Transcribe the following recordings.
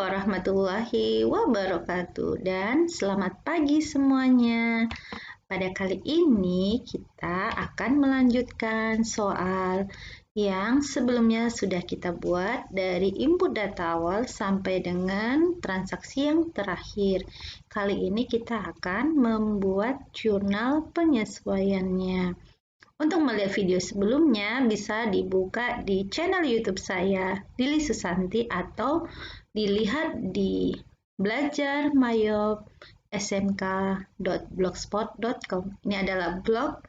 warahmatullahi wabarakatuh dan selamat pagi semuanya. Pada kali ini kita akan melanjutkan soal yang sebelumnya sudah kita buat dari input data awal sampai dengan transaksi yang terakhir. Kali ini kita akan membuat jurnal penyesuaiannya. Untuk melihat video sebelumnya bisa dibuka di channel YouTube saya, Lili Susanti, atau dilihat di belajarmayop.smk.blogspot.com. Ini adalah blog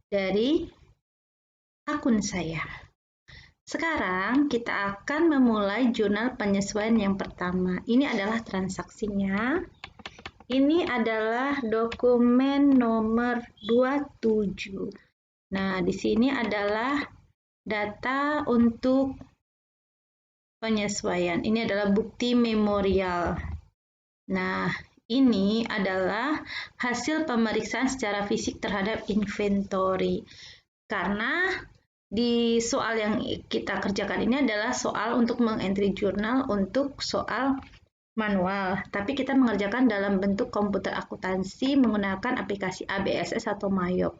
dari akun saya. Sekarang kita akan memulai jurnal penyesuaian yang pertama. Ini adalah transaksinya. Ini adalah dokumen nomor 27. Nah, di sini adalah data untuk penyesuaian. Ini adalah bukti memorial. Nah, ini adalah hasil pemeriksaan secara fisik terhadap inventory. Karena di soal yang kita kerjakan ini adalah soal untuk mengentry jurnal untuk soal manual. Tapi kita mengerjakan dalam bentuk komputer akuntansi menggunakan aplikasi ABSS atau Mayop.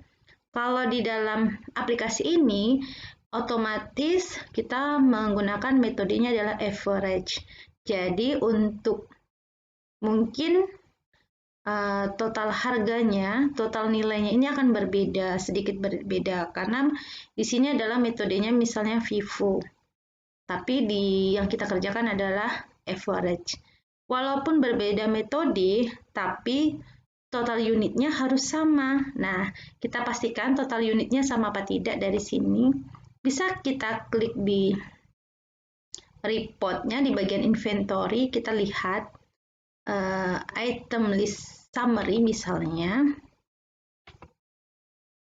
Kalau di dalam aplikasi ini, otomatis kita menggunakan metodenya adalah average. Jadi untuk mungkin total harganya, total nilainya ini akan berbeda, sedikit berbeda. Karena di sini adalah metodenya misalnya FIFO. Tapi yang kita kerjakan adalah average. Walaupun berbeda metode, tapi total unitnya harus sama. Nah, kita pastikan total unitnya sama apa tidak dari sini. Bisa kita klik di reportnya di bagian inventory, kita lihat item list summary misalnya.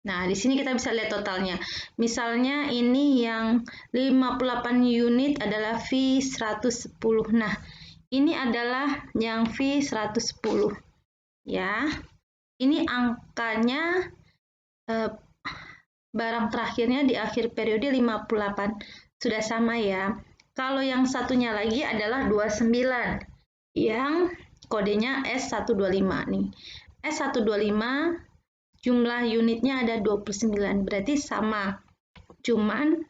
Nah, di sini kita bisa lihat totalnya. Misalnya ini yang 58 unit adalah fee 110. Nah, ini adalah yang fee 110. Ya, ini angkanya barang terakhirnya di akhir periode 58. Sudah sama ya. Kalau yang satunya lagi adalah 29 yang kodenya S125 nih. S125 jumlah unitnya ada 29, berarti sama. Cuman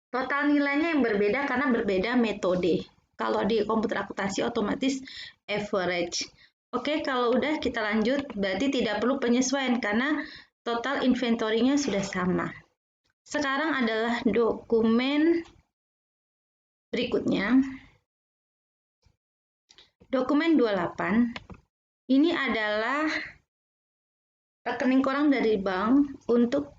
total nilainya yang berbeda karena berbeda metode. Kalau di komputer akuntansi otomatis average. Oke, kalau udah kita lanjut, berarti tidak perlu penyesuaian karena total inventory-nya sudah sama. Sekarang adalah dokumen berikutnya. Dokumen 28. Ini adalah rekening koran dari bank untuk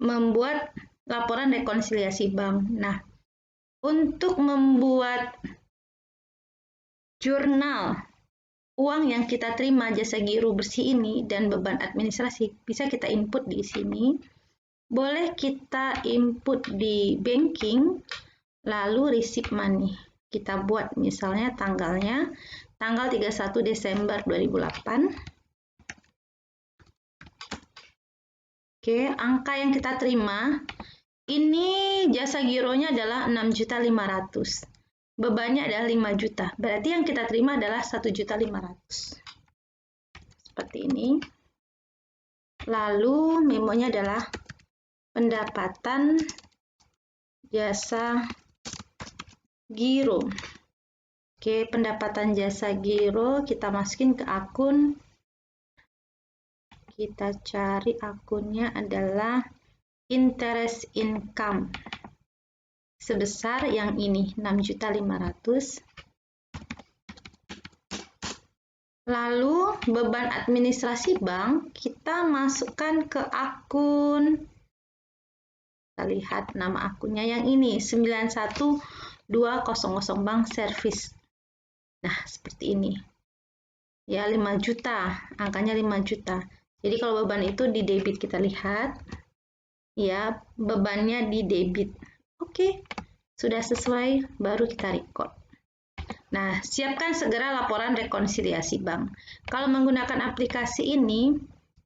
membuat laporan rekonsiliasi bank. Nah, untuk membuat jurnal uang yang kita terima jasa giro bersih ini dan beban administrasi bisa kita input di sini. Boleh kita input di banking, lalu receipt money. Kita buat misalnya tanggalnya, tanggal 31 Desember 2008. Oke, angka yang kita terima, ini jasa gironya adalah 6.500.000. Bebannya adalah 5 juta. Berarti yang kita terima adalah 1.500.000. Seperti ini. Lalu memonya adalah pendapatan jasa giro. Oke, pendapatan jasa giro kita masukin ke akun. Kita cari akunnya adalah interest income. Sebesar yang ini 6.500.000. Lalu beban administrasi bank kita masukkan ke akun. Kita lihat nama akunnya yang ini 91200 Bank Service. Nah, seperti ini. Ya, 5 juta, angkanya 5 juta. Jadi kalau beban itu di debit kita lihat. Ya, bebannya di debit. Oke, sudah sesuai, baru kita record. Nah, siapkan segera laporan rekonsiliasi bank. Kalau menggunakan aplikasi ini,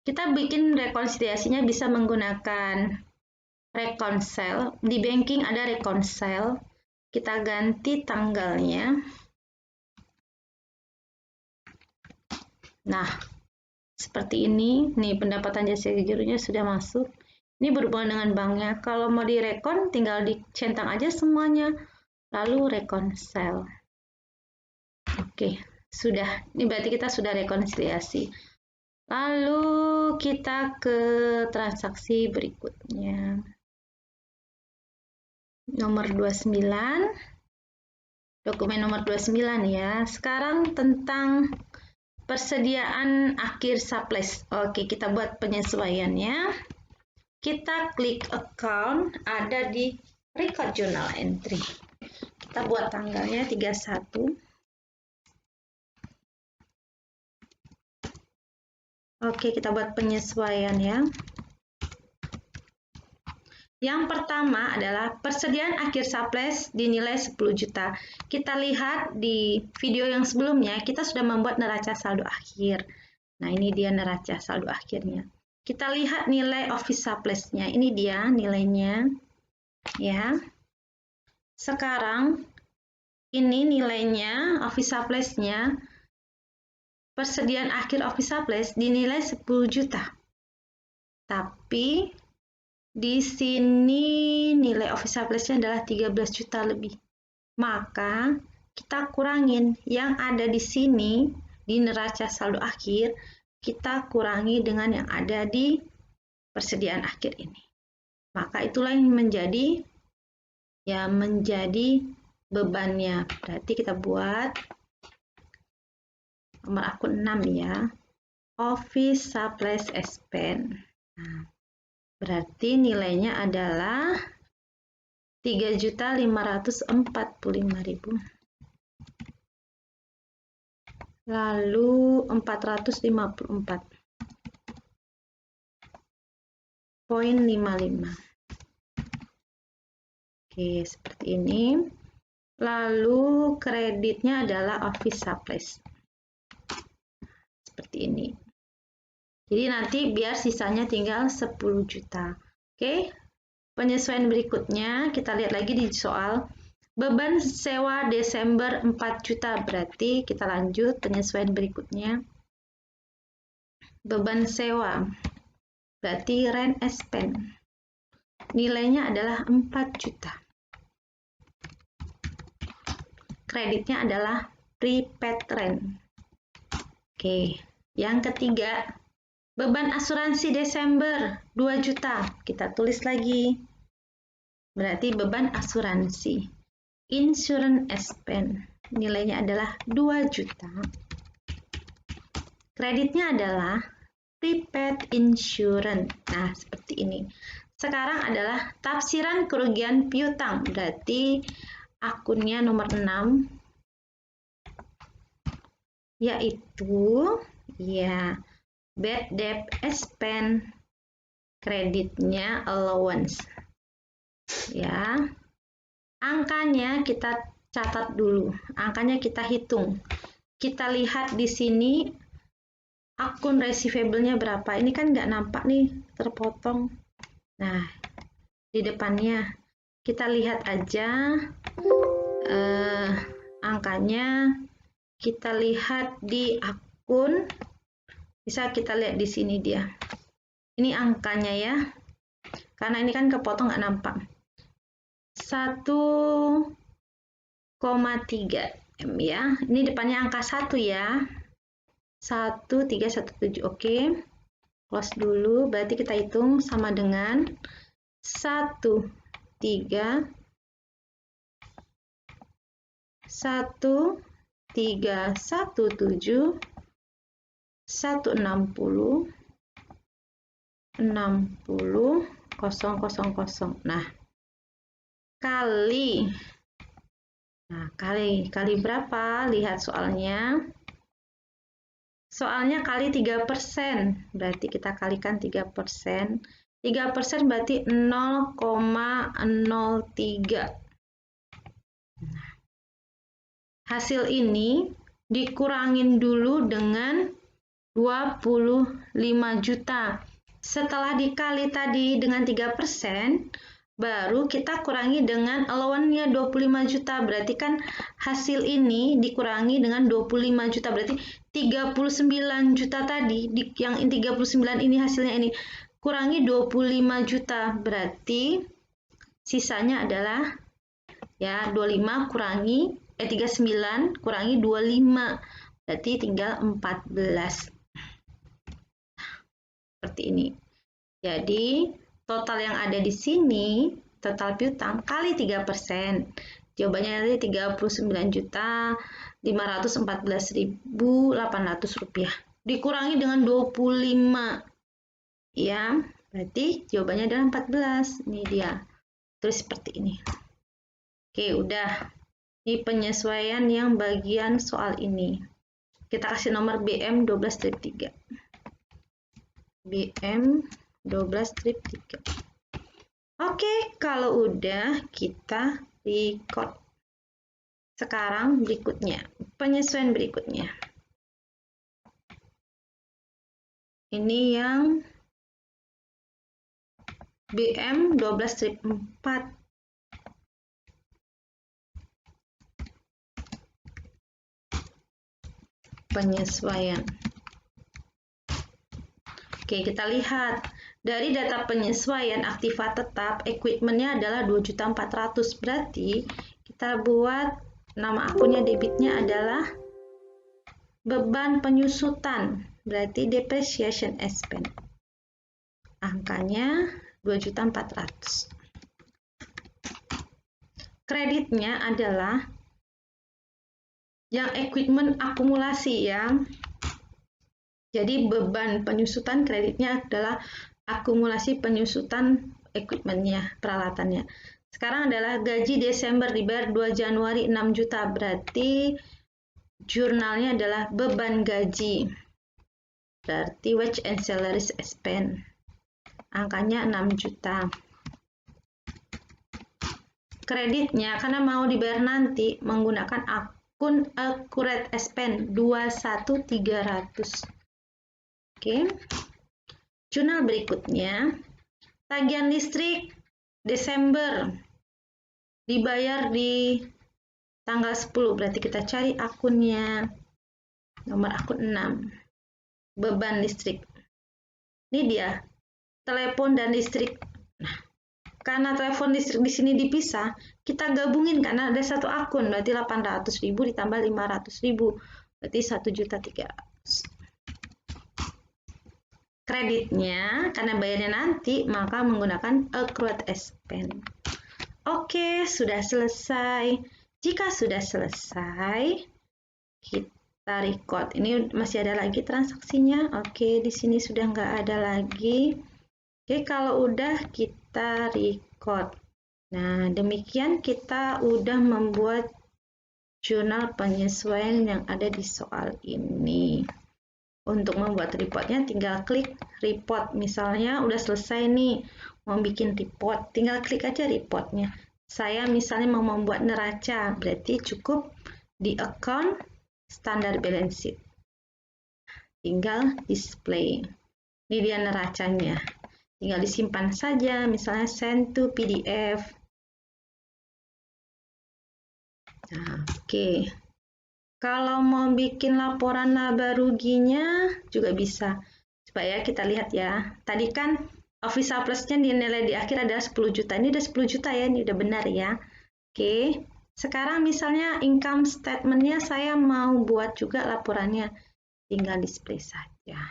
kita bikin rekonsiliasinya bisa menggunakan Reconcile. Di banking ada Reconcile. kita ganti tanggalnya. Nah, seperti ini. Nih, pendapatan jasa gironya sudah masuk. Ini berhubungan dengan banknya. Kalau mau direkon, tinggal dicentang aja semuanya. Lalu reconcile. Oke, sudah. Ini berarti kita sudah rekonsiliasi. Lalu kita ke transaksi berikutnya. Nomor 29. Dokumen nomor 29 ya. Sekarang tentang persediaan akhir surplus. Oke, kita buat penyesuaiannya. Kita klik account, ada di record journal entry. Kita buat tanggalnya 31. Oke, kita buat penyesuaian ya. Yang pertama adalah persediaan akhir surplus dinilai 10 juta. Kita lihat di video yang sebelumnya, kita sudah membuat neraca saldo akhir. Nah, ini dia neraca saldo akhirnya. Kita lihat nilai office surplus-nya. Ini dia nilainya. Ya. Sekarang, ini nilainya office surplus-nya. Persediaan akhir office surplus dinilai 10 juta. Tapi di sini nilai office surplus-nya adalah 13 juta lebih. Maka kita kurangin yang ada di sini di neraca saldo akhir, kita kurangi dengan yang ada di persediaan akhir ini. Maka itulah yang menjadi bebannya. Berarti kita buat nomor akun 6 ya. Office surplus expense. Nah, berarti nilainya adalah 3.545.000. Lalu 454.55. Oke, seperti ini. Lalu kreditnya adalah office surplus. Seperti ini. Jadi nanti biar sisanya tinggal 10 juta. Oke. Penyesuaian berikutnya, kita lihat lagi di soal. Beban sewa Desember 4 juta, berarti kita lanjut penyesuaian berikutnya. Beban sewa, berarti rent expense. Nilainya adalah 4 juta. Kreditnya adalah prepaid rent. Oke, yang ketiga, beban asuransi Desember 2 juta. Kita tulis lagi. Berarti beban asuransi. Insurance expense. Nilainya adalah 2 juta. Kreditnya adalah prepaid insurance. Nah, seperti ini. Sekarang adalah tafsiran kerugian piutang. Berarti akunnya nomor 6. Yaitu, ya, bad debt expense, kreditnya allowance. Ya, angkanya kita catat dulu, angkanya kita hitung. Kita lihat di sini akun receivable-nya berapa. Ini kan nggak nampak nih, terpotong. Nah, di depannya kita lihat aja angkanya. Kita lihat di akun. Bisa kita lihat di sini dia. Ini angkanya ya. Karena ini kan kepotong nggak nampak. 1,3 M ya. Ini depannya angka 1 ya. 1317. Oke. Close dulu. Berarti kita hitung sama dengan 1,317 160 60 000. Nah, kali berapa? Lihat soalnya. Soalnya kali 3%. Berarti kita kalikan 3%. 3% berarti 0,03. Nah, hasil ini dikurangin dulu dengan 25 juta. Setelah dikali tadi dengan 3%, baru kita kurangi dengan allowance-nya 25 juta. Berarti kan hasil ini dikurangi dengan 25 juta. Berarti 39 juta tadi, yang 39 ini hasilnya ini. Kurangi 25 juta. Berarti sisanya adalah ya 25 kurangi 39 kurangi 25. Berarti tinggal 14. Seperti ini. Jadi, total yang ada di sini, total piutang kali 3%. Jawabannya nanti 39.514.800 rupiah. Dikurangi dengan 25. Ya, berarti jawabannya adalah 14. Ini dia. Terus seperti ini. Oke, udah. Ini penyesuaian yang bagian soal ini. Kita kasih nomor BM 12-3. BM 12-3. Oke, kalau udah kita record. Sekarang berikutnya, penyesuaian berikutnya. Ini yang BM 12-4. Penyesuaian. Oke, kita lihat. Dari data penyesuaian aktiva tetap, equipment-nya adalah 2.400.000. Berarti kita buat nama akunnya debitnya adalah beban penyusutan. Berarti depreciation expense. Angkanya 2.400.000. Kreditnya adalah yang equipment akumulasi ya. Jadi beban penyusutan kreditnya adalah akumulasi penyusutan equipment-nya, peralatannya. Sekarang adalah gaji Desember dibayar 2 Januari 6 juta. Berarti jurnalnya adalah beban gaji. Berarti wage and salaries expense. Angkanya 6 juta. Kreditnya karena mau dibayar nanti menggunakan akun accurate expense 21.300. Oke. Jurnal berikutnya, tagihan listrik Desember dibayar di tanggal 10. Berarti kita cari akunnya. Nomor akun 6. Beban listrik. Ini dia. Telepon dan listrik. Nah, karena telepon listrik di sini dipisah, kita gabungin karena ada satu akun. Berarti 800.000 ditambah 500.000. Berarti 1.300.000. Kreditnya, karena bayarnya nanti, maka menggunakan accrued expense. Oke, sudah selesai. Jika sudah selesai, kita record. Ini masih ada lagi transaksinya. Oke, di sini sudah nggak ada lagi. Oke, kalau udah kita record. Nah, demikian kita udah membuat jurnal penyesuaian yang ada di soal ini. Untuk membuat reportnya tinggal klik report. Misalnya udah selesai nih mau bikin report, tinggal klik aja reportnya. Saya misalnya mau membuat neraca, berarti cukup di account standar balance sheet. Tinggal display. Ini dia neracanya. Tinggal disimpan saja, misalnya send to PDF. Nah, oke. Kalau mau bikin laporan laba ruginya juga bisa. Coba ya kita lihat ya. Tadi kan office surplus-nya nilai di akhir adalah 10 juta. Ini udah 10 juta ya, ini udah benar ya. Oke. Sekarang misalnya income statement-nya saya mau buat juga laporannya. Tinggal display saja.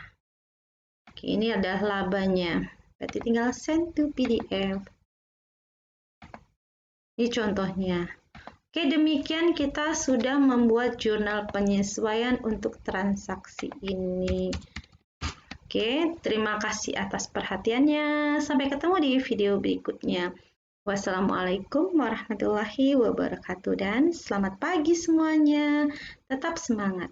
Oke, ini adalah labanya. Berarti tinggal send to PDF. Ini contohnya. Oke, demikian kita sudah membuat jurnal penyesuaian untuk transaksi ini. Oke, terima kasih atas perhatiannya. Sampai ketemu di video berikutnya. Wassalamualaikum warahmatullahi wabarakatuh dan selamat pagi semuanya. Tetap semangat.